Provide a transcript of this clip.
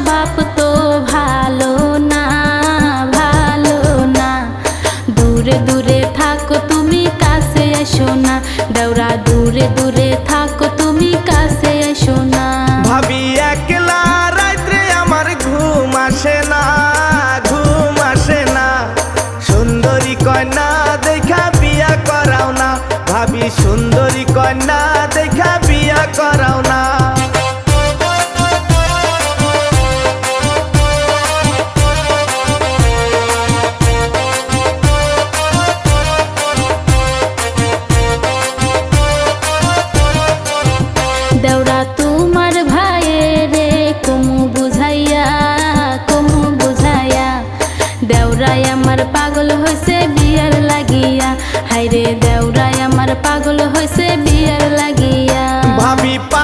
বাপ তো ভালো না, ভালো না। দূরে দূরে থাকো তুমি, কাছে এসো না। দেওরা দূরে দূরে থাকো তুমি, কাছে এসো না। ভাবি একলা রাত্রে আমার ঘুম আসে না, ঘুম আসে না। সুন্দরী কন্যা দেখা বিয়া করাও না, ভাবি সুন্দরী কন্যা দেখা বিয়া করাও না। দেওরা তোমার ভাইয়েরে কমু বুঝাইয়া, কমু বুঝাইয়া। দেওরাই আমার পাগল হইছে বিয়ার লাগিয়া, হাইরে দেওরাই আমার পাগল হইছে